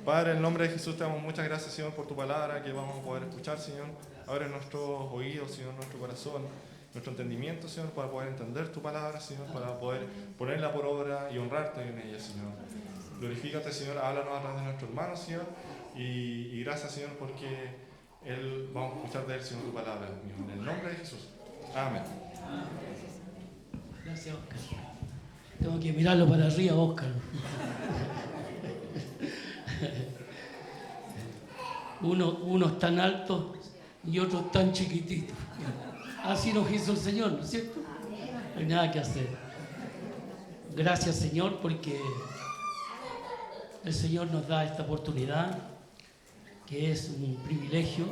Padre, en el nombre de Jesús te damos muchas gracias, Señor, por tu palabra que vamos a poder escuchar, Señor. Abre nuestros oídos, Señor, nuestro corazón, nuestro entendimiento, Señor, para poder entender tu palabra, Señor, para poder ponerla por obra y honrarte en ella, Señor. Glorifícate, Señor, háblanos a través de nuestro hermano, Señor, y gracias, Señor, porque Él vamos a escuchar de Él, Señor, tu palabra, en el nombre de Jesús. Amén. Gracias, Oscar. Tengo que mirarlo para arriba, Oscar. Unos tan altos y otros tan chiquititos. Así nos hizo el Señor, ¿no es cierto? No hay nada que hacer. Gracias, Señor, porque el Señor nos da esta oportunidad, que es un privilegio,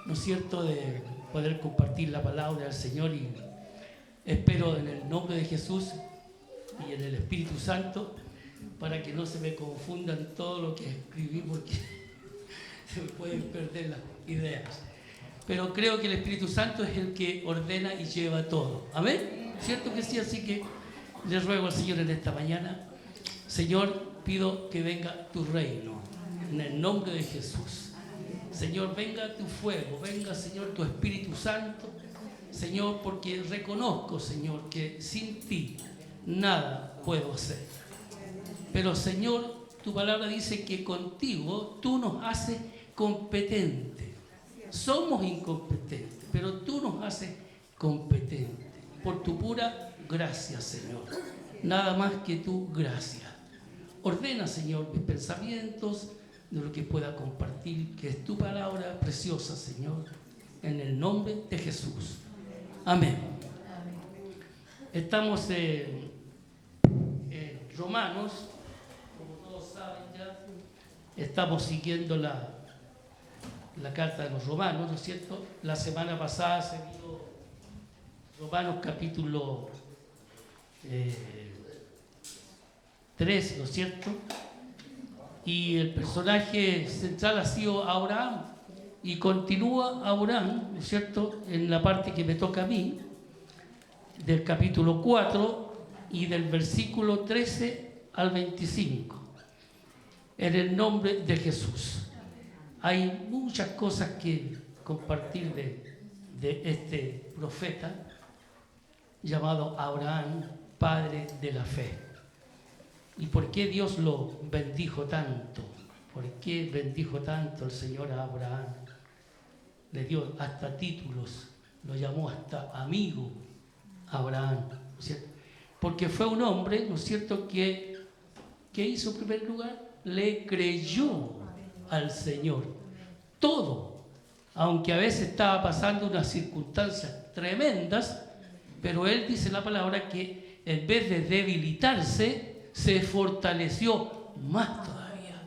¿no es cierto?, de poder compartir la palabra del Señor, y espero en el nombre de Jesús y en el Espíritu Santo, para que no se me confundan todo lo que escribí, porque se me pueden perder las ideas. Pero creo que el Espíritu Santo es el que ordena y lleva todo. ¿Amén? ¿Cierto que sí? Así que les ruego al Señor en esta mañana, Señor, pido que venga tu reino, en el nombre de Jesús. Señor, venga tu fuego, venga, Señor, tu Espíritu Santo, Señor, porque reconozco, Señor, que sin ti nada puedo hacer. Pero, Señor, tu palabra dice que contigo tú nos haces competentes. Somos incompetentes, pero tú nos haces competentes. Por tu pura gracia, Señor. Nada más que tu gracia. Ordena, Señor, mis pensamientos, de lo que pueda compartir, que es tu palabra preciosa, Señor, en el nombre de Jesús. Amén. Estamos en Romanos, como todos saben ya, estamos siguiendo la carta de los Romanos, ¿no es cierto? La semana pasada se vio Romanos capítulo 3, ¿no es cierto? Y el personaje central ha sido Abraham, y continúa Abraham, ¿no es cierto?, en la parte que me toca a mí, del capítulo 4 y del versículo 13 al 25, en el nombre de Jesús. Hay muchas cosas que compartir de este profeta llamado Abraham, padre de la fe. ¿Y por qué Dios lo bendijo tanto? ¿Por qué bendijo tanto el Señor a Abraham? Le dio hasta títulos, lo llamó hasta amigo Abraham, ¿no es cierto? Porque fue un hombre, ¿no es cierto?, que hizo en primer lugar, le creyó al Señor. Todo, aunque a veces estaba pasando unas circunstancias tremendas, pero él dice en la palabra que en vez de debilitarse, se fortaleció más todavía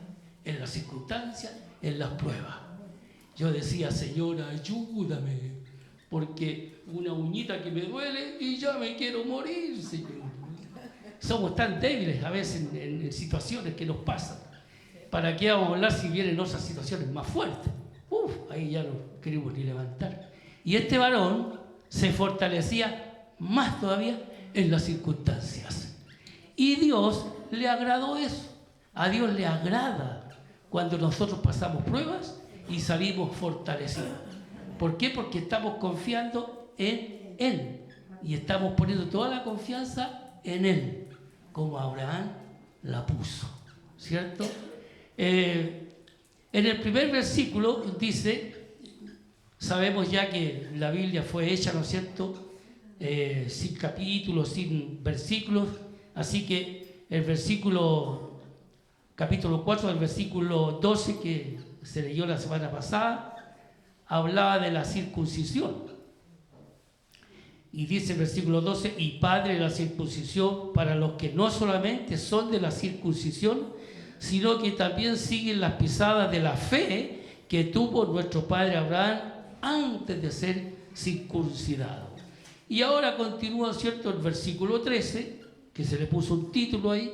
en las circunstancias, en las pruebas. Yo decía, Señor, ayúdame, porque una uñita que me duele y ya me quiero morir, Señor. Somos tan débiles a veces en situaciones que nos pasan. ¿Para qué vamos a hablar si vienen otras situaciones más fuertes? Ahí ya no queremos ni levantar. Y este varón se fortalecía más todavía en las circunstancias. Y Dios le agradó eso. A Dios le agrada cuando nosotros pasamos pruebas y salimos fortalecidos. ¿Por qué? Porque estamos confiando en Él. Y estamos poniendo toda la confianza en Él, como Abraham la puso. ¿Cierto? En el primer versículo dice, sabemos ya que la Biblia fue hecha, ¿no es cierto?, sin capítulos, sin versículos. Así que el capítulo 4, del versículo 12 que se leyó la semana pasada, hablaba de la circuncisión. Y dice el versículo 12, y padre de la circuncisión para los que no solamente son de la circuncisión, sino que también siguen las pisadas de la fe que tuvo nuestro padre Abraham antes de ser circuncidado. Y ahora continúa, ¿cierto?, el versículo 13, que se le puso un título ahí,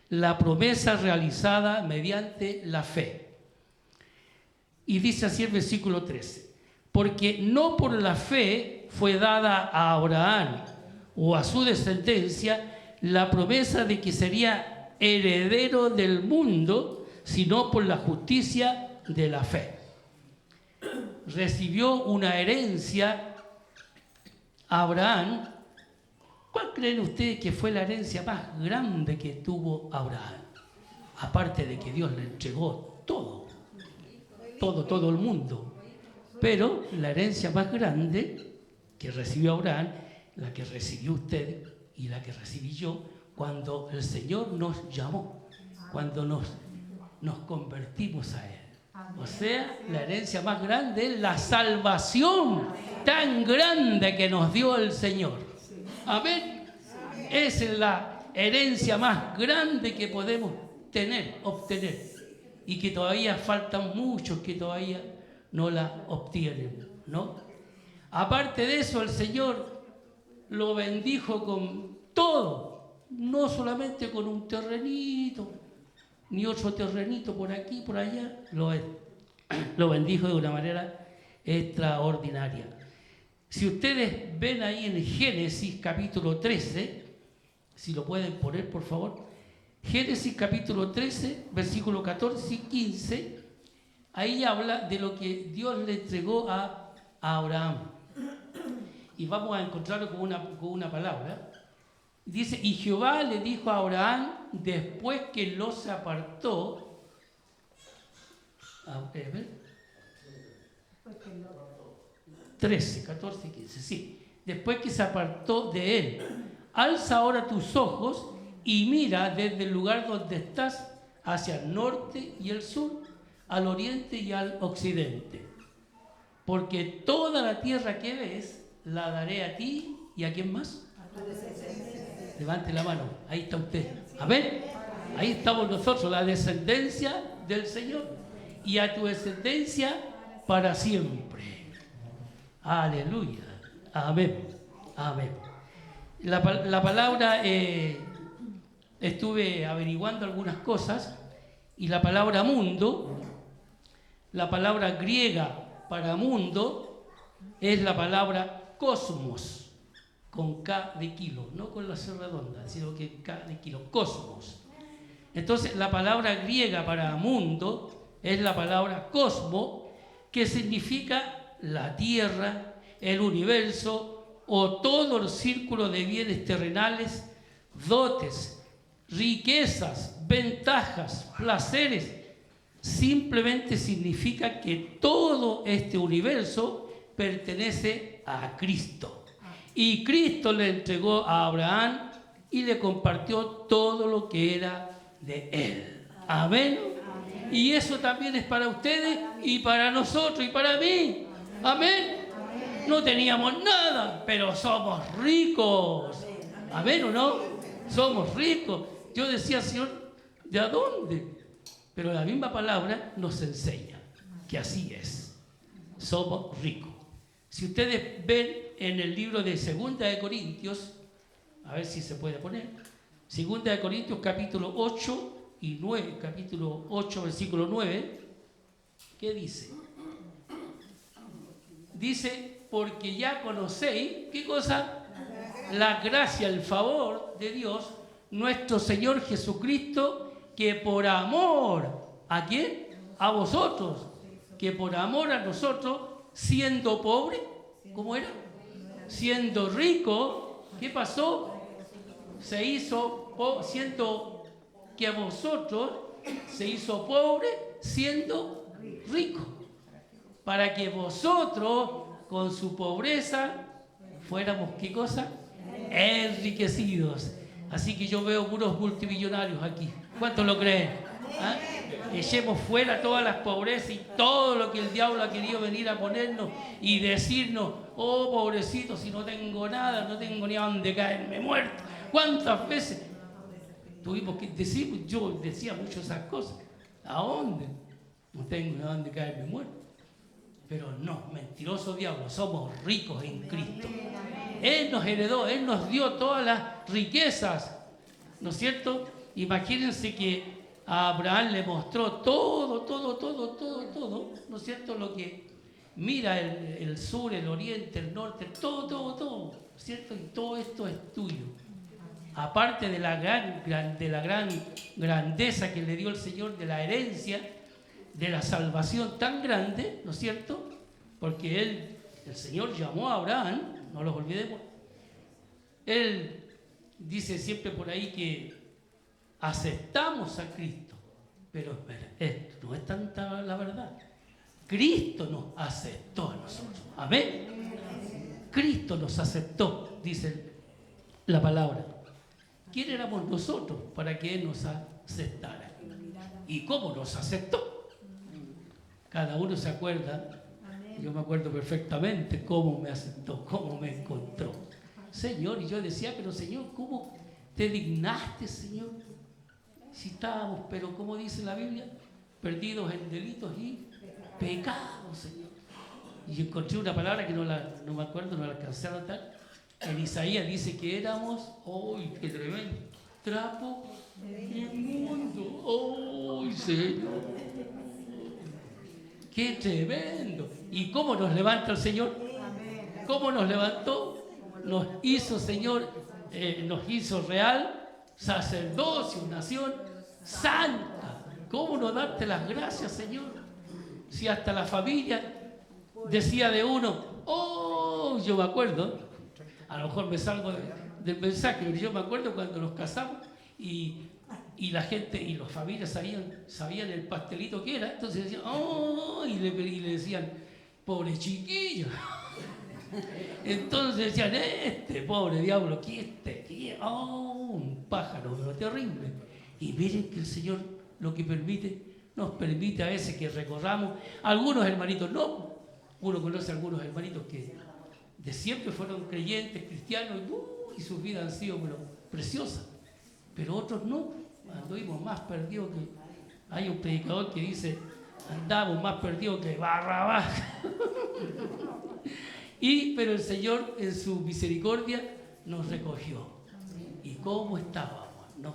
la promesa realizada mediante la fe. Y dice así el versículo 13, porque no por la fe fue dada a Abraham o a su descendencia la promesa de que sería heredero del mundo, sino por la justicia de la fe. Recibió una herencia Abraham. ¿Cuál creen ustedes que fue la herencia más grande que tuvo Abraham? Aparte de que Dios le entregó todo el mundo. Pero la herencia más grande que recibió Abraham, la que recibió usted y la que recibí yo, cuando el Señor nos llamó, cuando nos convertimos a Él. O sea, la herencia más grande es la salvación tan grande que nos dio el Señor. Amén. Esa es la herencia más grande que podemos obtener. Y que todavía faltan muchos que todavía no la obtienen, ¿no? Aparte de eso, el Señor lo bendijo con todo, no solamente con un terrenito, ni otro terrenito por aquí, por allá, lo bendijo de una manera extraordinaria. Si ustedes ven ahí en Génesis capítulo 13, si lo pueden poner por favor, Génesis capítulo 13, versículo 14 y 15, ahí habla de lo que Dios le entregó a Abraham. Y vamos a encontrarlo con una palabra. Dice, y Jehová le dijo a Abraham, después que lo se apartó, a ver, 13, 14 y 15, sí. Después que se apartó de él, alza ahora tus ojos y mira desde el lugar donde estás hacia el norte y el sur, al oriente y al occidente. Porque toda la tierra que ves la daré a ti y a quién más. Levante la mano, ahí está usted. Amén. Ahí estamos nosotros, la descendencia del Señor. Y a tu descendencia para siempre. Aleluya. Amén. Amén. La palabra, estuve averiguando algunas cosas, y la palabra mundo, la palabra griega para mundo, es la palabra cosmos, con K de kilo, no con la C redonda, sino que K de kilo, cosmos. Entonces, la palabra griega para mundo es la palabra cosmo, que significa la tierra, el universo o todo el círculo de bienes terrenales, dotes, riquezas, ventajas, placeres. Simplemente significa que todo este universo pertenece a Cristo. Y Cristo le entregó a Abraham y le compartió todo lo que era de él. Amén. Y eso también es para ustedes y para nosotros y para mí. Amén. No teníamos nada, pero somos ricos. Amén o no. Somos ricos. Yo decía, Señor, ¿de a dónde? Pero la misma palabra nos enseña que así es. Somos ricos. Si ustedes ven en el libro de 2 de Corintios, a ver si se puede poner, 2 de Corintios capítulo 8 y 9, capítulo 8, versículo 9, ¿qué dice? Dice, porque ya conocéis, ¿qué cosa? La gracia, el favor de Dios, nuestro Señor Jesucristo, que por amor, ¿a quién? A vosotros, que por amor a nosotros, siendo pobre, ¿cómo era? Siendo rico, ¿qué pasó? Se hizo, siendo que a vosotros se hizo pobre, siendo rico, para que vosotros con su pobreza fuéramos, ¿qué cosa? Enriquecidos. Así que yo veo puros multimillonarios aquí. ¿Cuántos lo creen? ¿Ah? Echemos fuera todas las pobrezas y todo lo que el diablo ha querido venir a ponernos y decirnos, oh pobrecito, si no tengo nada, no tengo ni a dónde caerme muerto. ¿Cuántas veces tuvimos que decir? Yo decía mucho esas cosas. ¿A dónde? No tengo ni a dónde caerme muerto. Pero no, mentiroso diablo, somos ricos en Cristo. Él nos heredó, Él nos dio todas las riquezas, ¿no es cierto? Imagínense que a Abraham le mostró todo, ¿no es cierto? Lo que mira el sur, el oriente, el norte, todo, ¿no es cierto? Y todo esto es tuyo. aparte de la gran grandeza que le dio el Señor, de la herencia, de la salvación tan grande, ¿no es cierto? Porque el Señor llamó a Abraham, no los olvidemos. Él dice siempre por ahí que aceptamos a Cristo, pero esto no es tanta la verdad. Cristo nos aceptó a nosotros. Amén. Cristo nos aceptó, dice la palabra. ¿Quién éramos nosotros para que Él nos aceptara? ¿Y cómo nos aceptó? Cada uno se acuerda. Yo me acuerdo perfectamente cómo me aceptó, cómo me encontró. Señor, y yo decía, pero Señor, ¿cómo te dignaste, Señor? Si estábamos, pero como dice la Biblia, perdidos en delitos y pecados, Señor. Y encontré una palabra que no me acuerdo, no la alcancé a notar. En Isaías dice que éramos, ¡ay, qué tremendo! Trapo inmundo. ¡Ay, Señor! ¡Qué tremendo! ¿Y cómo nos levanta el Señor? ¿Cómo nos levantó? Nos hizo, Señor, nos hizo real, sacerdocio, nación santa. ¿Cómo no darte las gracias, Señor? Si hasta la familia decía de uno, ¡oh! Yo me acuerdo, a lo mejor me salgo del mensaje, pero yo me acuerdo cuando nos casamos y la gente y las familias sabían el pastelito que era, entonces decían, ¡oh! Y le decían, pobre chiquillo. Entonces decían, pobre diablo, ¿qué? ¡Oh! Un pájaro, pero terrible. Y miren que el Señor lo que nos permite a veces que recorramos. Algunos hermanitos no. Uno conoce a algunos hermanitos que de siempre fueron creyentes, cristianos, y sus vidas han sido preciosas. Pero otros no. Anduvimos más perdidos que... Hay un predicador que dice, andamos más perdidos que Barrabás. Pero el Señor en su misericordia nos recogió. ¿Y cómo estábamos? ¿No?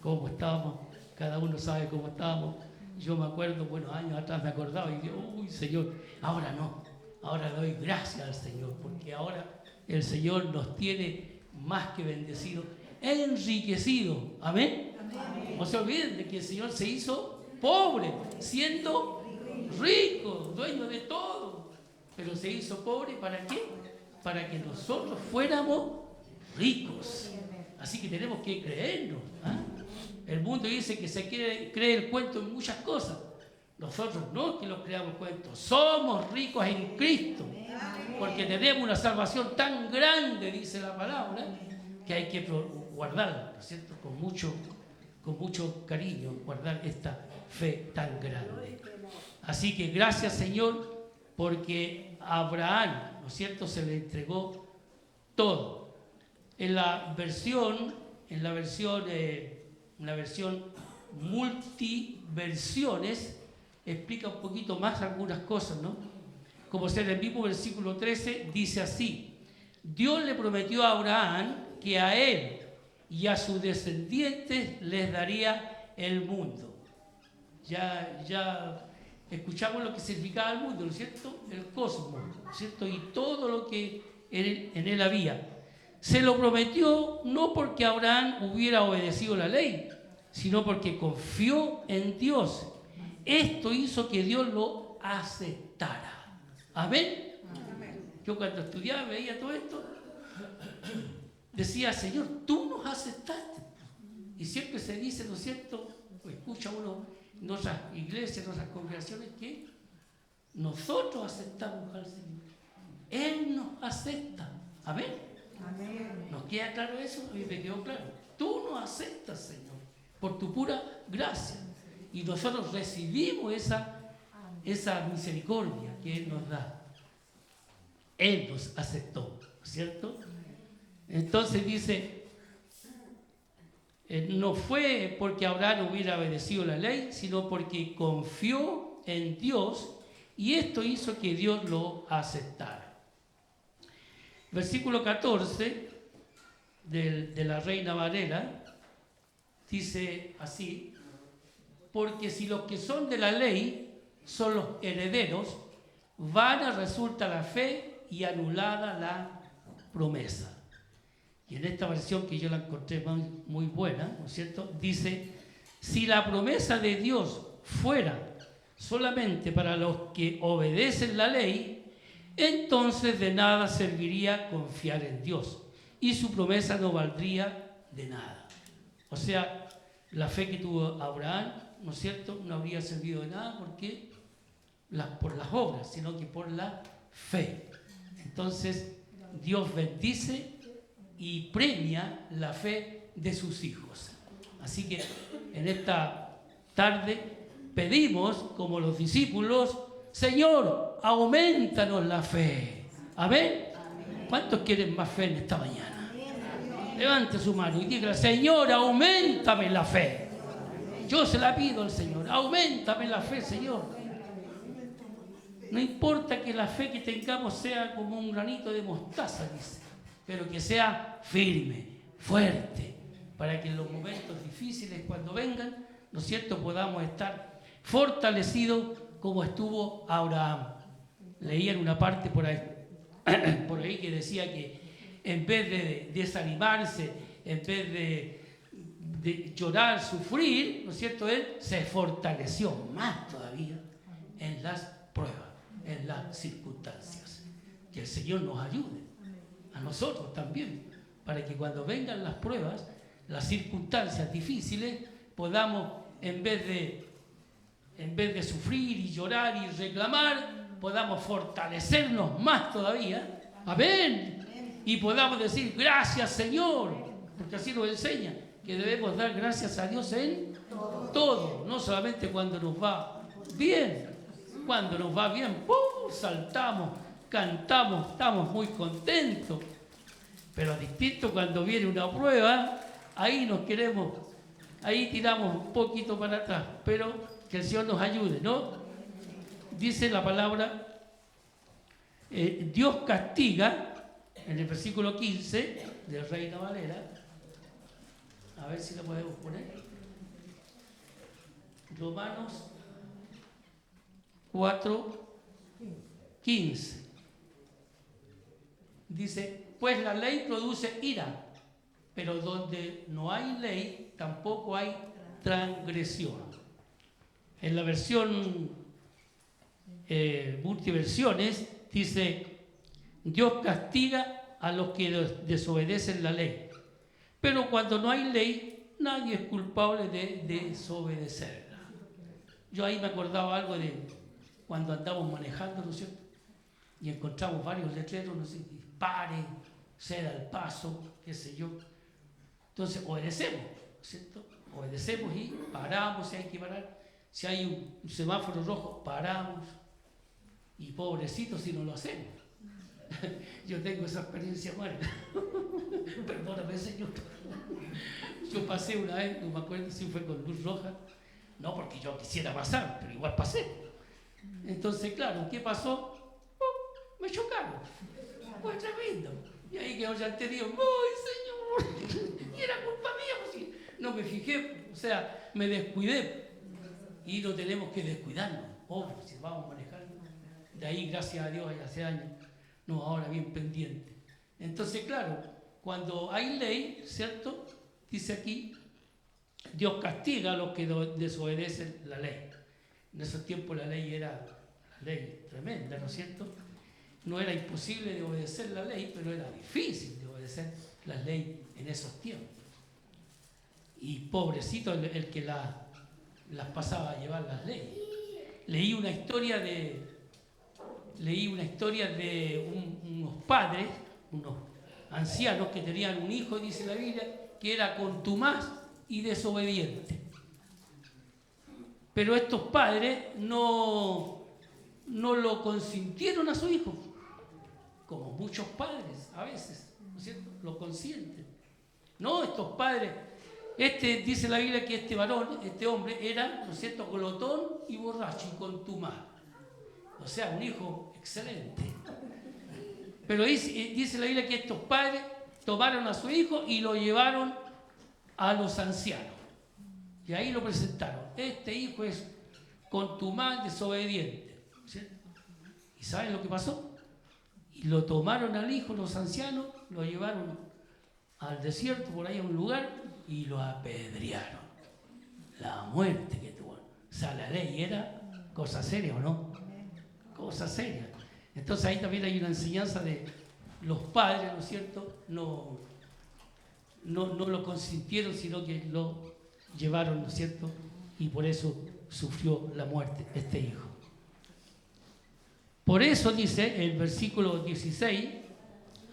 ¿Cómo estábamos? Cada uno sabe cómo estábamos. Yo me acuerdo, años atrás me acordaba y digo, uy, Señor, ahora no. Ahora doy gracias al Señor, porque ahora el Señor nos tiene más que bendecido, enriquecido. ¿Amén? No se olviden de que el Señor se hizo pobre, siendo rico, dueño de todo. Pero se hizo pobre, ¿para qué? Para que nosotros fuéramos ricos. Así que tenemos que creernos. El mundo dice que se cree el cuento en muchas cosas. Nosotros no que los creamos cuentos. Somos ricos en Cristo. Porque tenemos una salvación tan grande, dice la palabra, que hay que guardarla, ¿no es cierto? Con mucho cariño, guardar esta fe tan grande. Así que gracias, Señor, porque a Abraham, ¿no es cierto?, se le entregó todo. En la versión multiversiones explica un poquito más algunas cosas, ¿no? Como en el mismo versículo 13 dice así: Dios le prometió a Abraham que a él y a sus descendientes les daría el mundo. Ya escuchamos lo que significaba el mundo, ¿no es cierto? El cosmos, ¿no es cierto? Y todo lo que en él había. Se lo prometió no porque Abraham hubiera obedecido la ley, sino porque confió en Dios. Esto hizo que Dios lo aceptara. ¿Amén? Yo cuando estudiaba, veía todo esto, decía, Señor, tú nos aceptaste. Y siempre se dice, ¿no es cierto? Escucha uno en otras iglesias, en otras congregaciones, que nosotros aceptamos al Señor. Él nos acepta. ¿Amén? ¿Nos queda claro eso? A mí me quedó claro. Tú nos aceptas, Señor, por tu pura gracia. Y nosotros recibimos esa misericordia que Él nos da. Él nos aceptó, ¿cierto? Entonces dice, no fue porque Abraham hubiera obedecido la ley, sino porque confió en Dios y esto hizo que Dios lo aceptara. Versículo 14 de la Reina Valera dice así: porque si los que son de la ley son los herederos, vana resulta la fe y anulada la promesa. Y en esta versión que yo la encontré muy buena, ¿no es cierto? Dice, si la promesa de Dios fuera solamente para los que obedecen la ley, entonces de nada serviría confiar en Dios y su promesa no valdría de nada. O sea, la fe que tuvo Abraham, ¿no es cierto?, no habría servido de nada porque por las obras, sino que por la fe. Entonces, Dios bendice y premia la fe de sus hijos. Así que en esta tarde pedimos, como los discípulos, Señor, aumentanos la fe. Amén. ¿Cuántos quieren más fe en esta mañana? Levante su mano y diga, Señor, auméntame la fe. Yo se la pido al Señor, auméntame la fe, Señor. No importa que la fe que tengamos sea como un granito de mostaza, dice, pero que sea firme, fuerte, para que en los momentos difíciles, cuando vengan, ¿no es cierto?, podamos estar fortalecidos como estuvo Abraham. Leía en una parte por ahí que decía que en vez de desanimarse, en vez de llorar, sufrir, ¿no es cierto?, él se fortaleció más todavía en las pruebas, en las circunstancias. Que el Señor nos ayude, a nosotros también, para que cuando vengan las pruebas, las circunstancias difíciles, podamos, en vez de sufrir y llorar y reclamar, podamos fortalecernos más todavía. Amén. Y podamos decir, gracias Señor, porque así nos enseña, que debemos dar gracias a Dios en todo, no solamente cuando nos va bien. Cuando nos va bien, saltamos, cantamos, estamos muy contentos. Pero distinto cuando viene una prueba, ahí ahí tiramos un poquito para atrás. Pero que el Señor nos ayude, ¿no? Dice la palabra, Dios castiga, en el versículo 15 del Reina Valera, a ver si lo podemos poner, Romanos 4:15. Dice, pues la ley produce ira, pero donde no hay ley, tampoco hay transgresión. En la versión multiversiones dice, Dios castiga a los que desobedecen la ley, pero cuando no hay ley, nadie es culpable de desobedecerla. Yo ahí me acordaba algo de cuando andamos manejando, ¿no es cierto? Y encontramos varios letreros, no sé, pare, ceda el paso, qué sé yo. Entonces obedecemos, ¿no es cierto? Obedecemos y paramos si hay que parar. Si hay un semáforo rojo, paramos. Y pobrecitos si no lo hacemos. Yo tengo esa experiencia mala. Perdóname, Señor. Yo pasé una vez, no me acuerdo si fue con luz roja. No porque yo quisiera pasar, pero igual pasé. Entonces, claro, ¿qué pasó? Me chocaron. Fue tremendo. Y ahí quedó ya entendido. ¡Ay, Señor! Y era culpa mía, pues, no me fijé, o sea, me descuidé. Y no tenemos que descuidarnos. Si vamos manejando. De ahí, gracias a Dios, hace años, no, ahora bien pendiente. Entonces, claro, cuando hay ley, ¿cierto? Dice aquí, Dios castiga a los que desobedecen la ley. En esos tiempos la ley era la ley tremenda, ¿no es cierto? No era imposible de obedecer la ley, pero era difícil de obedecer la ley en esos tiempos. Y pobrecito el que las pasaba a llevar las leyes. Leí una historia de unos padres, unos ancianos que tenían un hijo, dice la Biblia, que era contumaz y desobediente. Pero estos padres no lo consintieron a su hijo, como muchos padres a veces, ¿no es cierto? Lo consienten. No, estos padres, dice la Biblia que este varón, este hombre, era, ¿no es cierto?, glotón y borracho y contumaz. O sea, un hijo excelente. Pero dice la Biblia que estos padres tomaron a su hijo y lo llevaron a los ancianos. Y ahí lo presentaron. Este hijo es contumaz, desobediente. ¿Cierto? ¿Y saben lo que pasó? Y lo tomaron al hijo, los ancianos, lo llevaron al desierto, por ahí a un lugar, y lo apedrearon. La muerte que tuvo. O sea, la ley era cosa seria, ¿o no? Cosa seria. Entonces ahí también hay una enseñanza de los padres, ¿no es cierto? No lo consintieron, sino que lo llevaron, ¿no es cierto? Y por eso sufrió la muerte este hijo. Por eso dice el versículo 16,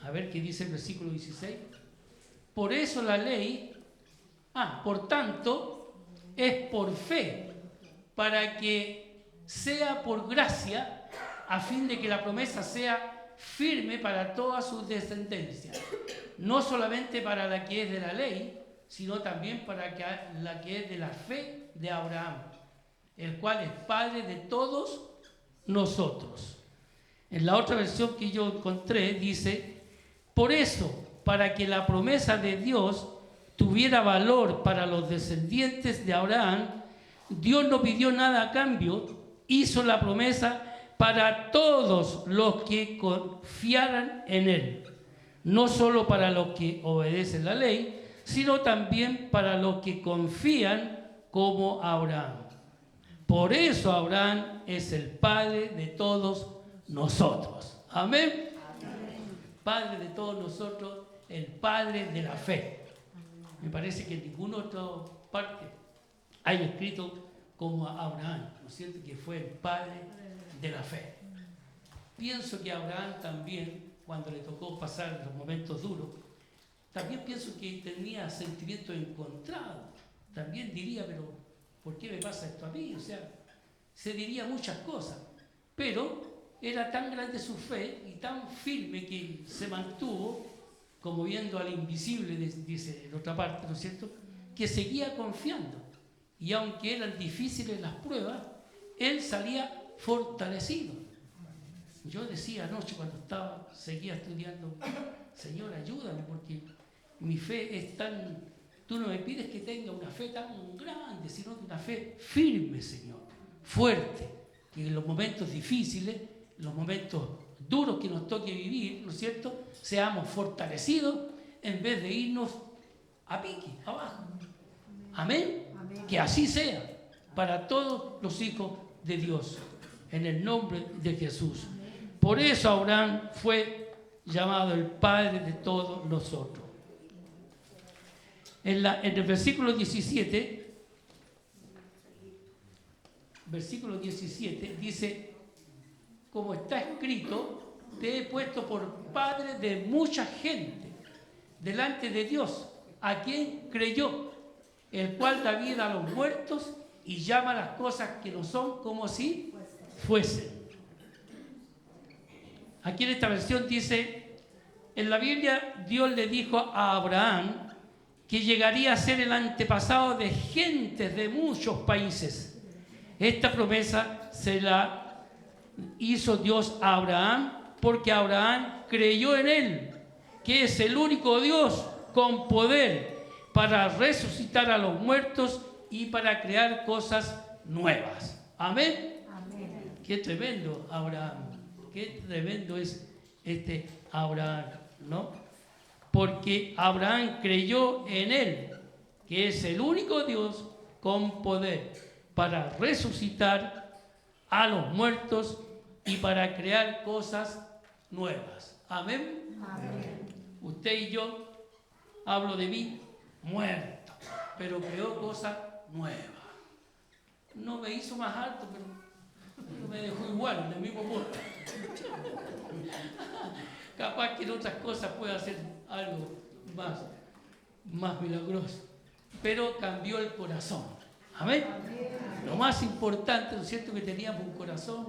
a ver qué dice el versículo 16. Por eso la ley, por tanto, es por fe, para que sea por gracia, a fin de que la promesa sea firme para toda su descendencia, no solamente para la que es de la ley, sino también para la que es de la fe de Abraham, el cual es Padre de todos nosotros. En la otra versión que yo encontré dice, por eso, para que la promesa de Dios tuviera valor para los descendientes de Abraham, Dios no pidió nada a cambio, hizo la promesa para todos los que confiaran en Él, no solo para los que obedecen la ley, sino también para los que confían como Abraham. Por eso Abraham es el Padre de todos nosotros. Amén. Padre de todos nosotros, el Padre de la fe. Me parece que en ninguna otra parte hay escrito como Abraham, ¿no es cierto? Que fue el Padre de la fe. Pienso que Abraham también, cuando le tocó pasar los momentos duros, también pienso que tenía sentimientos encontrados. También diría, pero ¿por qué me pasa esto a mí? O sea, se diría muchas cosas, pero era tan grande su fe y tan firme que se mantuvo, como viendo al invisible, dice en otra parte, ¿no es cierto?, que seguía confiando. Y aunque eran difíciles las pruebas, él salía fortalecido. Yo decía anoche cuando seguía estudiando, Señor, ayúdame, porque mi fe es tan... Tú no me pides que tenga una fe tan grande, sino una fe firme, Señor, fuerte, que en los momentos difíciles, los momentos duros que nos toque vivir, ¿no es cierto?, seamos fortalecidos en vez de irnos a pique, abajo. Amén. Amén. Que así sea para todos los hijos de Dios, en el nombre de Jesús. Amén. Por eso Abraham fue llamado el Padre de todos nosotros. En el versículo 17 dice, como está escrito, te he puesto por padre de mucha gente delante de Dios, a quien creyó, el cual da vida a los muertos y llama a las cosas que no son como si fuesen. Aquí en esta versión dice, en la Biblia Dios le dijo a Abraham que llegaría a ser el antepasado de gentes de muchos países. Esta promesa se la hizo Dios a Abraham porque Abraham creyó en Él, que es el único Dios con poder para resucitar a los muertos y para crear cosas nuevas. Amén. Amén. Qué tremendo Abraham, qué tremendo es este Abraham, ¿no? Porque Abraham creyó en Él, que es el único Dios con poder para resucitar a los muertos y para crear cosas nuevas. Amén. Amén. Usted y yo, hablo de mí, muerto, pero creó cosas nuevas. No me hizo más alto, pero no me dejó igual, en el mismo punto. Capaz que en otras cosas pueda hacer algo más milagroso, pero cambió el corazón. Amén. Lo más importante, ¿no es cierto?, que teníamos un corazón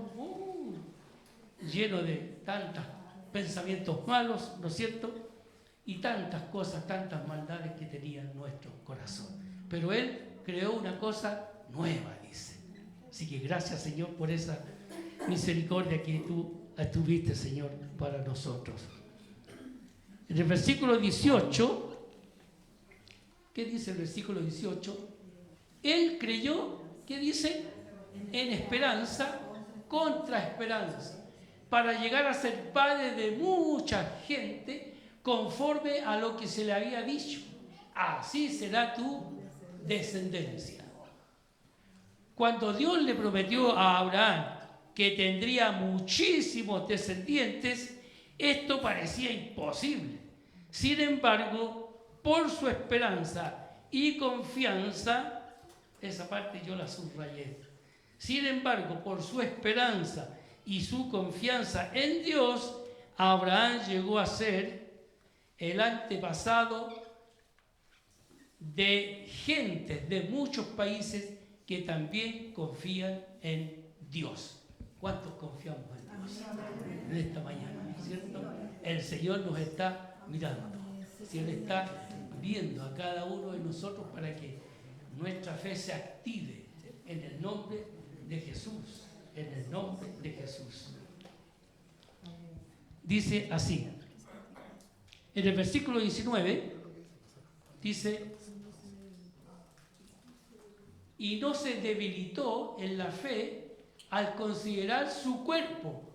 lleno de tantos pensamientos malos, ¿no es cierto?, y tantas cosas, tantas maldades que tenía nuestro corazón. Pero Él creó una cosa nueva, dice. Así que gracias, Señor, por esa misericordia que tú tuviste, Señor, para nosotros. En el versículo 18, ¿qué dice el versículo 18? Él creyó, ¿qué dice? En esperanza, contra esperanza, para llegar a ser padre de mucha gente, conforme a lo que se le había dicho. Así será tu descendencia. Cuando Dios le prometió a Abraham que tendría muchísimos descendientes, esto parecía imposible. Sin embargo, por su esperanza y confianza, esa parte yo la subrayé. Sin embargo, por su esperanza y su confianza en Dios, Abraham llegó a ser el antepasado de gentes de muchos países que también confían en Dios. ¿Cuántos confiamos en Dios en esta mañana? ¿Cierto? El Señor nos está mirando. Si Él está viendo a cada uno de nosotros para que nuestra fe se active en el nombre de Jesús. En el nombre de Jesús. Dice así. En el versículo 19 dice: y no se debilitó en la fe al considerar su cuerpo,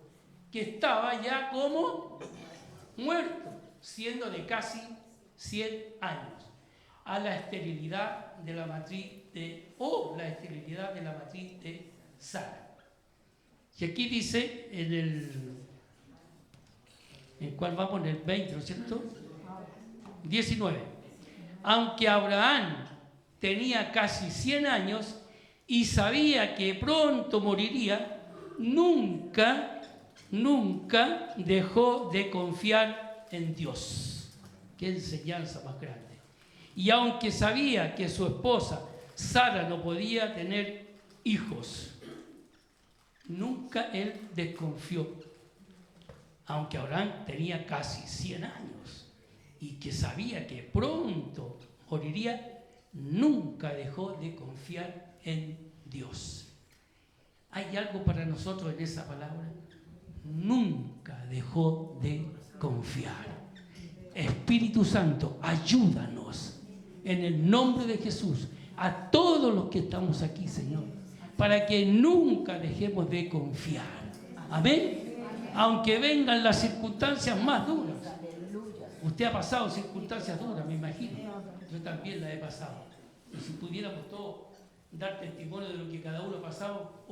que estaba ya como muerto, siendo de casi 100 años, a la esterilidad de la matriz la esterilidad de la matriz de Sara. Y aquí dice en cuál vamos, en el 20, ¿no es cierto? 19. Aunque Abraham tenía casi 100 años y sabía que pronto moriría, nunca dejó de confiar en Dios. Qué enseñanza más grande. Y aunque sabía que su esposa Sara no podía tener hijos, nunca él desconfió. Aunque Abraham tenía casi 100 años y que sabía que pronto moriría, nunca dejó de confiar en Dios. ¿Hay algo para nosotros en esa palabra? Nunca dejó de confiar. Espíritu Santo, ayúdanos en el nombre de Jesús a todos los que estamos aquí, Señor, para que nunca dejemos de confiar. Amén. Aunque vengan las circunstancias más duras. Usted ha pasado circunstancias duras, me imagino. Yo también las he pasado. Y si pudiéramos todos dar testimonio de lo que cada uno ha pasado,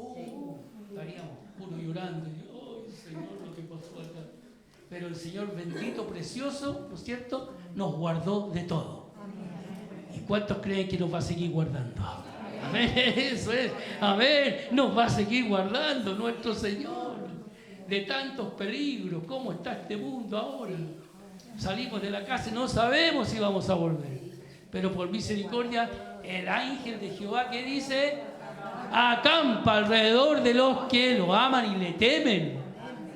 estaríamos puro llorando. ¡Ay, Señor, lo que pasó acá! Pero el Señor bendito, precioso, ¿no es cierto?, nos guardó de todo. ¿Y cuántos creen que nos va a seguir guardando? Amén, eso es. Amén, nos va a seguir guardando nuestro Señor de tantos peligros. ¿Cómo está este mundo ahora? Salimos de la casa y no sabemos si vamos a volver. Pero por misericordia, el ángel de Jehová, ¿qué dice? Acampa alrededor de los que lo aman y le temen.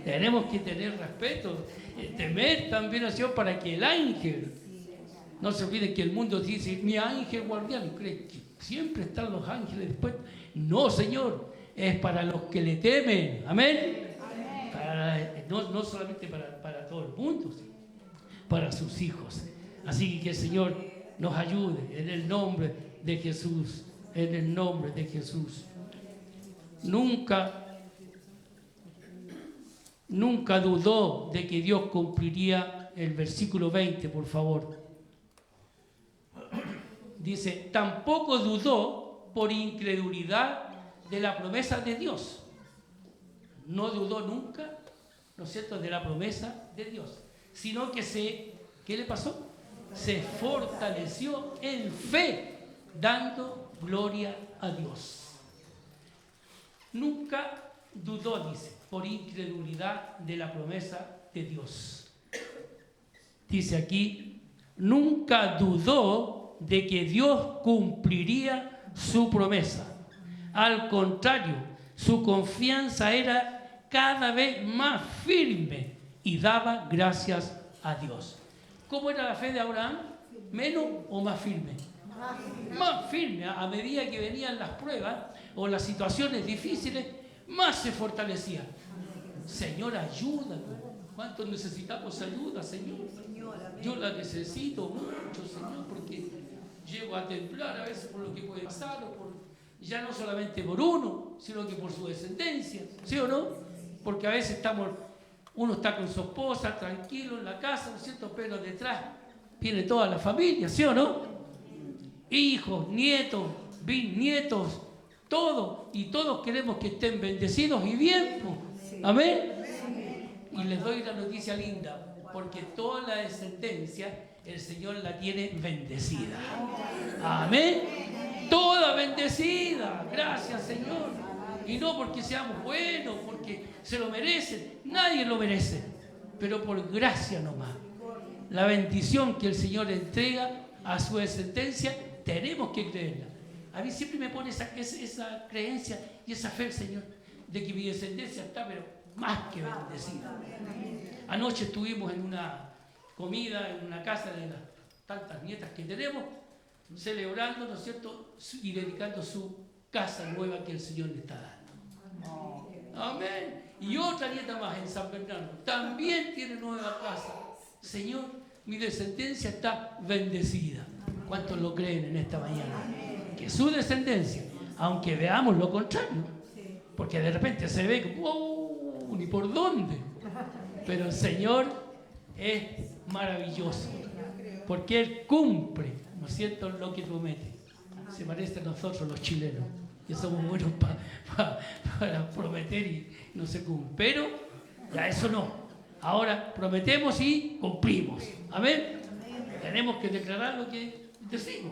Tenemos que tener respeto, temer también al Señor para que el ángel, no se olvide que el mundo dice, mi ángel guardián, cree que siempre están los ángeles después. No, Señor, es para los que le temen. Amén. No solamente para todo el mundo, sino para sus hijos. Así que el Señor nos ayude en el nombre de Jesús, en el nombre de Jesús. Nunca dudó de que Dios cumpliría el versículo 20, por favor. Dice, tampoco dudó por incredulidad de la promesa de Dios. No dudó nunca, ¿no es cierto?, de la promesa de Dios, sino que ¿qué le pasó? Se fortaleció en fe, dando gloria a Dios. Nunca dudó, dice, por incredulidad de la promesa de Dios. Dice aquí, nunca dudó de que Dios cumpliría su promesa. Al contrario, su confianza era cada vez más firme y daba gracias a Dios. ¿Cómo era la fe de Abraham? ¿Menos o más firme? Más firme. A medida que venían las pruebas o las situaciones difíciles, más se fortalecía. Señor, ayúdanos. ¿Cuántos necesitamos ayuda, Señor? Yo la necesito mucho, Señor, porque llego a temblar a veces por lo que puede pasar, ya no solamente por uno, sino que por su descendencia, ¿sí o no? Porque a veces estamos Uno está con su esposa, tranquilo en la casa, ¿no es cierto? Pero detrás viene toda la familia, ¿sí o no? Hijos, nietos, bisnietos, todo. Y todos queremos que estén bendecidos y bien, pues. Amén. Y les doy la noticia linda, porque toda la descendencia el Señor la tiene bendecida. Amén. Toda bendecida. Gracias, Señor. Y no porque seamos buenos, porque se lo merecen. Nadie lo merece. Pero por gracia nomás. La bendición que el Señor entrega a su descendencia, tenemos que creerla. A mí siempre me pone esa creencia y esa fe, Señor, de que mi descendencia está, pero más que bendecida. Anoche estuvimos en una comida, en una casa de las tantas nietas que tenemos, celebrando, ¿no es cierto?, y dedicando su casa nueva que el Señor le está dando. Amén. Y otra nieta más en San Bernardo, también tiene nueva casa. Señor, mi descendencia está bendecida. ¿Cuántos lo creen en esta mañana? Que su descendencia, aunque veamos lo contrario, porque de repente se ve que, ¡wow!, ni por dónde. Pero el Señor es maravilloso, porque Él cumple, ¿no es cierto?, lo que promete. Se parece a nosotros los chilenos, que somos buenos para prometer y no se cumple. Pero ya eso no. Ahora prometemos y cumplimos. Amén. Tenemos que declarar lo que decimos,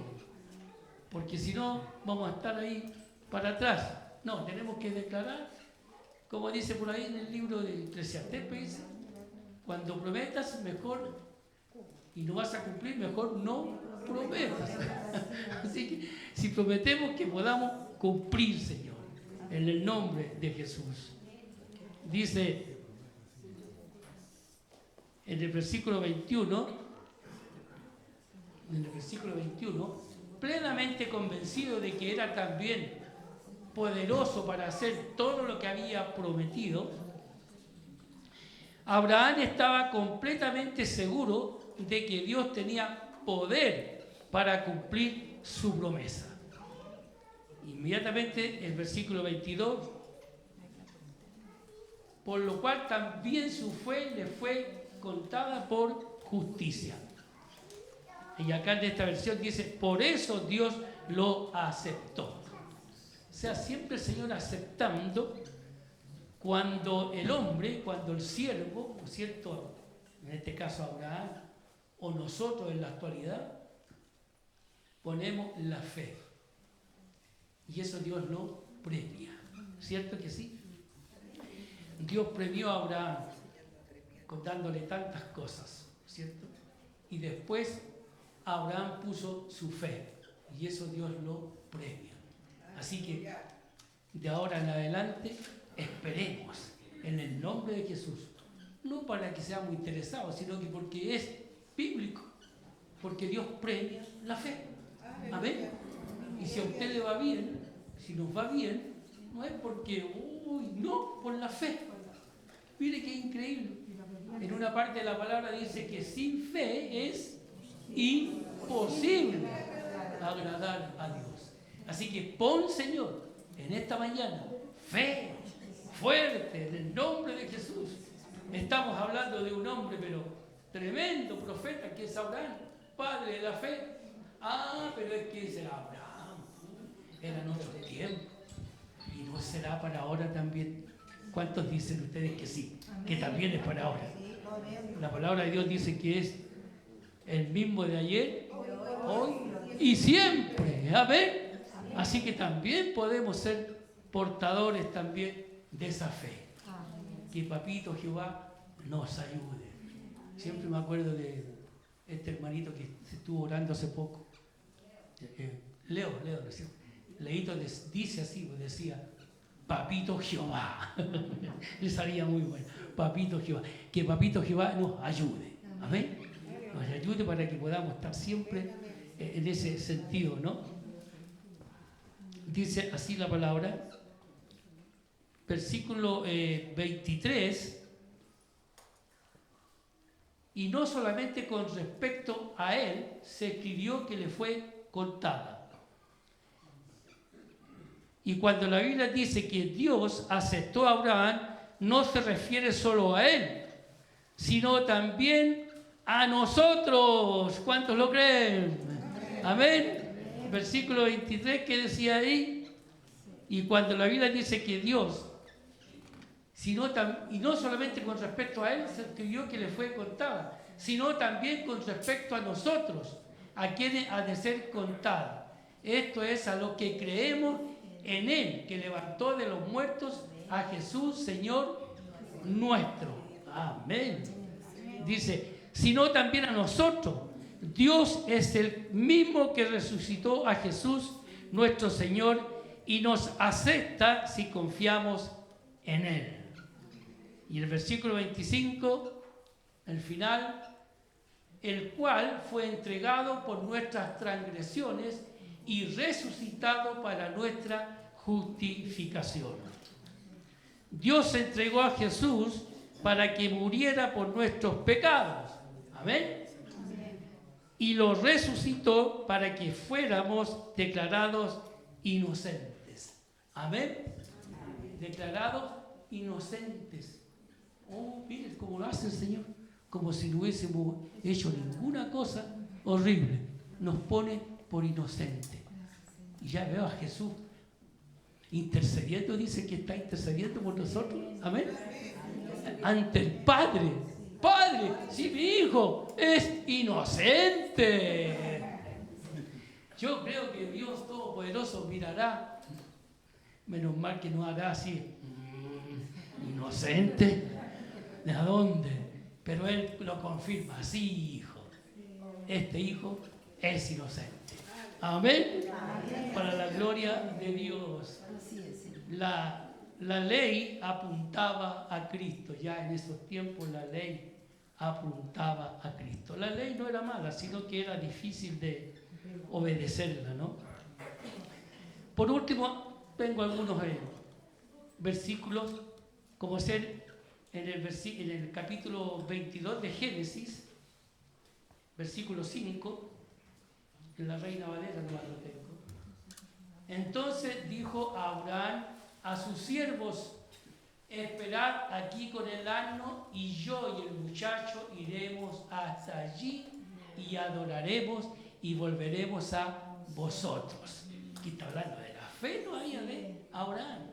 porque si no vamos a estar ahí para atrás. No, tenemos que declarar, como dice por ahí en el libro de Eclesiastés, dice, cuando prometas, mejor, y no vas a cumplir, mejor no prometas. Así que si prometemos, que podamos cumplir, Señor, en el nombre de Jesús. Dice en el versículo 21, plenamente convencido de que era también poderoso para hacer todo lo que había prometido, Abraham estaba completamente seguro de que Dios tenía poder para cumplir su promesa. Inmediatamente el versículo 22, por lo cual también su fe le fue contada por justicia. Y acá en esta versión dice, por eso Dios lo aceptó. O sea, siempre el Señor aceptando cuando el hombre, cuando el siervo, ¿no es cierto?, en este caso Abraham, o nosotros en la actualidad, ponemos la fe. Y eso Dios lo premia. ¿Cierto que sí? Dios premió a Abraham contándole tantas cosas, ¿cierto? Y después Abraham puso su fe, y eso Dios lo premia. Así que de ahora en adelante esperemos en el nombre de Jesús, no para que seamos interesados, sino que porque es bíblico, porque Dios premia la fe. Amén. Y si a usted le va bien, si nos va bien, no es porque, no, por la fe. Mire qué increíble. En una parte de la palabra dice que sin fe es imposible agradar a Dios. Así que pon, Señor, en esta mañana fe fuerte en el nombre de Jesús. Estamos hablando de un hombre, pero tremendo profeta, que es Abraham, padre de la fe. Pero es que será Abraham, era en otro tiempo, y no será para ahora también. ¿Cuántos dicen ustedes que sí? Que también es para ahora. La palabra de Dios dice que es el mismo de ayer, hoy y siempre. Amén. Así que también podemos ser portadores también de esa fe. Que Papito Jehová nos ayude. Siempre me acuerdo de este hermanito que se estuvo orando hace poco. Leo, ¿no es cierto? Leito dice así, decía, Papito Jehová. Le salía muy bueno. Papito Jehová. Que Papito Jehová nos ayude. Amén. Nos ayude para que podamos estar siempre en ese sentido, ¿no? Dice así la palabra. Versículo 23. Y no solamente con respecto a él se escribió que le fue contada. Y cuando la Biblia dice que Dios aceptó a Abraham, no se refiere solo a él, sino también a nosotros. ¿Cuántos lo creen? Amén. Versículo 23, ¿qué decía ahí? Y cuando la Biblia dice que Dios, y no solamente con respecto a él, se escribió que le fue contada, sino también con respecto a nosotros, a quienes ha de ser contada. Esto es a lo que creemos en él, que levantó de los muertos a Jesús, Señor nuestro. Amén. Dice, sino también a nosotros. Dios es el mismo que resucitó a Jesús, nuestro Señor, y nos acepta si confiamos en él. Y el versículo 25, el final, el cual fue entregado por nuestras transgresiones y resucitado para nuestra justificación. Dios entregó a Jesús para que muriera por nuestros pecados. Amén. Y lo resucitó para que fuéramos declarados inocentes. Amén. Declarados inocentes. Oh, miren cómo lo hace el Señor. Como si no hubiésemos hecho ninguna cosa horrible. Nos pone por inocentes. Y ya veo a Jesús intercediendo, dice que está intercediendo por nosotros. Amén. Ante el Padre. Padre, si mi hijo es inocente. Yo creo que Dios Todopoderoso mirará. Menos mal que no hará así. Inocente. ¿De dónde? Pero Él lo confirma. Sí, hijo. Este hijo es inocente. Amén. Para la gloria de Dios. La ley apuntaba a Cristo. Ya en esos tiempos la ley apuntaba a Cristo. La ley no era mala, sino que era difícil de obedecerla, ¿no? Por último, tengo algunos versículos, como ser en el capítulo 22 de Génesis, versículo 5, en la Reina Valera no lo tengo. Entonces dijo Abraham a sus siervos: esperad aquí con el asno, y yo y el muchacho iremos hasta allí y adoraremos y volveremos a vosotros. Aquí está hablando de la fe, no hay de Abraham.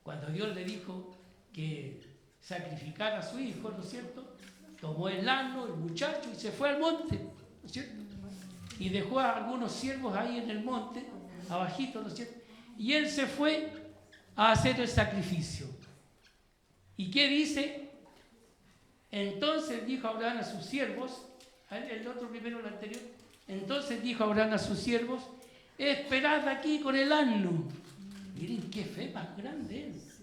Cuando Dios le dijo que sacrificara a su hijo, ¿no es cierto? Tomó el asno, el muchacho, y se fue al monte, ¿no es cierto? Y dejó a algunos siervos ahí en el monte, abajito, ¿no es cierto? Y él se fue a hacer el sacrificio. ¿Y qué dice? Entonces dijo Abraham a sus siervos, el otro primero, el anterior. Entonces dijo Abraham a sus siervos: esperad aquí con el asno. Miren qué fe más grande es.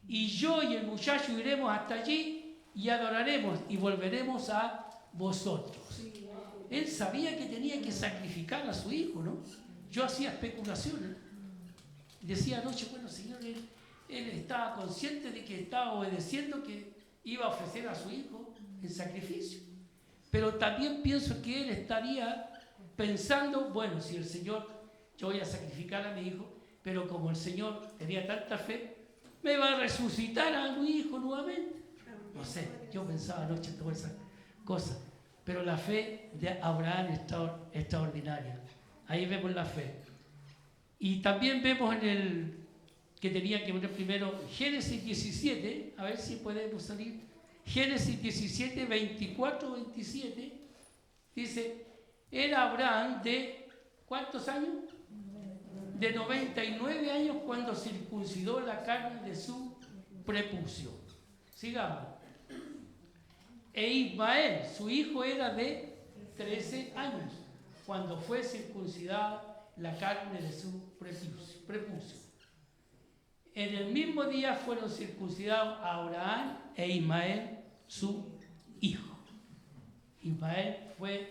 Y yo y el muchacho iremos hasta allí y adoraremos y volveremos a vosotros. Él sabía que tenía que sacrificar a su hijo, ¿no? Yo hacía especulaciones. Decía anoche, bueno, Señor, él estaba consciente de que estaba obedeciendo, que iba a ofrecer a su hijo en sacrificio. Pero también pienso que él estaría pensando, bueno, si el Señor, yo voy a sacrificar a mi hijo, pero como el Señor tenía tanta fe, me va a resucitar a mi hijo nuevamente. No sé, yo pensaba anoche todas esas cosas. Pero la fe de Abraham es extraordinaria. Ahí vemos la fe. Y también vemos que tenía que poner primero Génesis 17, a ver si podemos salir. Génesis 17, 24, 27, dice: era Abraham de, ¿cuántos años? De 99 años cuando circuncidó la carne de su prepucio. Sigamos. E Ismael, su hijo, era de 13 años cuando fue circuncidada la carne de su prepucio. En el mismo día fueron circuncidados Abraham e Ismael, su hijo. Ismael fue...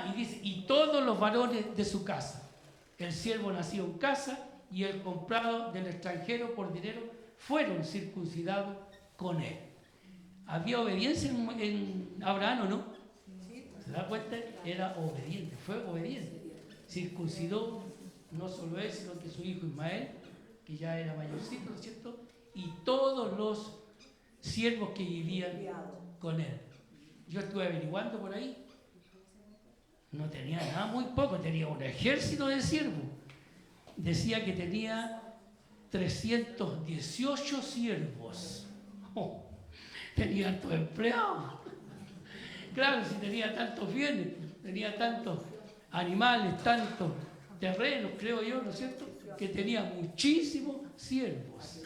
y dice, y todos los varones de su casa. El siervo nacido en casa y el comprado del extranjero por dinero fueron circuncidados con él. ¿Había obediencia en Abraham o no? ¿Se da cuenta? Era obediente, fue obediente. Circuncidó no solo él, sino que su hijo Ismael, que ya era mayorcito, ¿no es cierto? Y todos los siervos que vivían con él. Yo estuve averiguando por ahí. No tenía nada, muy poco, tenía un ejército de siervos. Decía que tenía 318 siervos. Oh, tenía hartos empleados. Claro, si tenía tantos bienes, tenía tantos animales, tantos terrenos, creo yo, ¿no es cierto? Que tenía muchísimos siervos.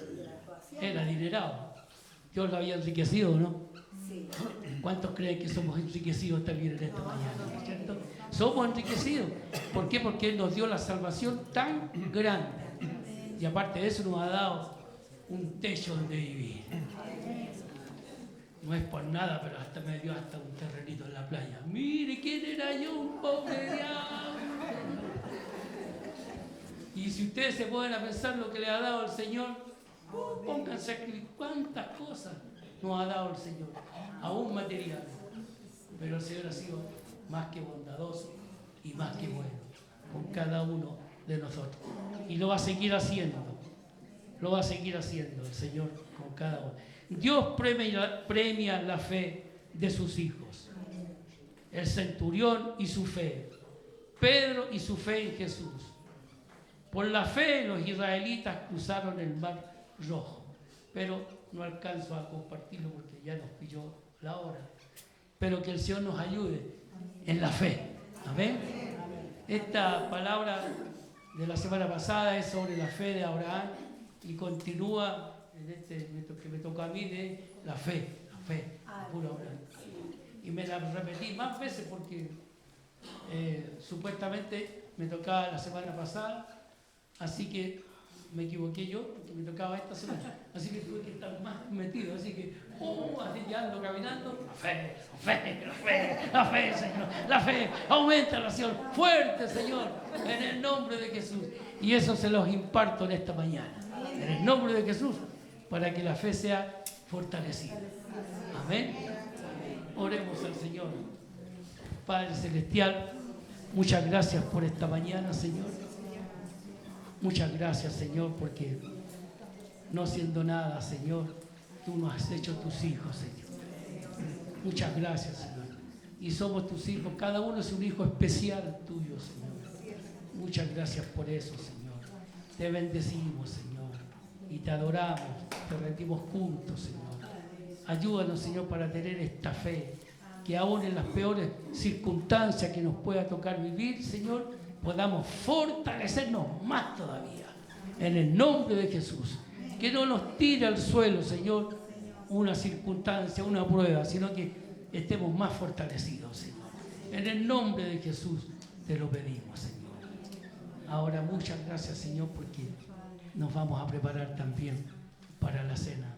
Era adinerado. Dios lo había enriquecido, ¿no? ¿Cuántos creen que somos enriquecidos también en esta mañana? ¿No es cierto? Somos enriquecidos. ¿Por qué? Porque Él nos dio la salvación tan grande. Y aparte de eso nos ha dado un techo donde vivir. No es por nada, pero hasta me dio hasta un terrenito en la playa. Mire quién era yo, un pobre diablo. Y si ustedes se ponen a pensar lo que le ha dado el Señor, pónganse a escribir cuántas cosas nos ha dado el Señor, aún material. Pero el Señor ha sido más que bondadoso y más que bueno con cada uno de nosotros. Y lo va a seguir haciendo. Lo va a seguir haciendo el Señor con cada uno. Dios premia la fe de sus hijos. El centurión y su fe. Pedro y su fe en Jesús. Por la fe los israelitas cruzaron el mar Rojo. Pero no alcanzo a compartirlo porque ya nos pilló la hora. Pero que el Señor nos ayude en la fe. Amén. Esta palabra de la semana pasada es sobre la fe de Abraham y continúa en este que me toca a mí de la fe, puro Abraham. Y me la repetí más veces porque supuestamente me tocaba la semana pasada, así que me equivoqué yo, porque me tocaba esta semana. Así que tuve que estar más metido. Así que, así ya ando caminando. La fe, Señor. La fe. Aumenta la oración. Fuerte, Señor. En el nombre de Jesús. Y eso se los imparto en esta mañana. En el nombre de Jesús. Para que la fe sea fortalecida. Amén. Oremos al Señor. Padre Celestial, muchas gracias por esta mañana, Señor. Muchas gracias, Señor, porque no siendo nada, Señor, tú nos has hecho tus hijos, Señor. Muchas gracias, Señor. Y somos tus hijos, cada uno es un hijo especial tuyo, Señor. Muchas gracias por eso, Señor. Te bendecimos, Señor, y te adoramos, te rendimos juntos, Señor. Ayúdanos, Señor, para tener esta fe, que aún en las peores circunstancias que nos pueda tocar vivir, Señor, podamos fortalecernos más todavía. En el nombre de Jesús. Que no nos tire al suelo, Señor, una circunstancia, una prueba, sino que estemos más fortalecidos, Señor. En el nombre de Jesús te lo pedimos, Señor. Ahora muchas gracias, Señor, porque nos vamos a preparar también para la cena.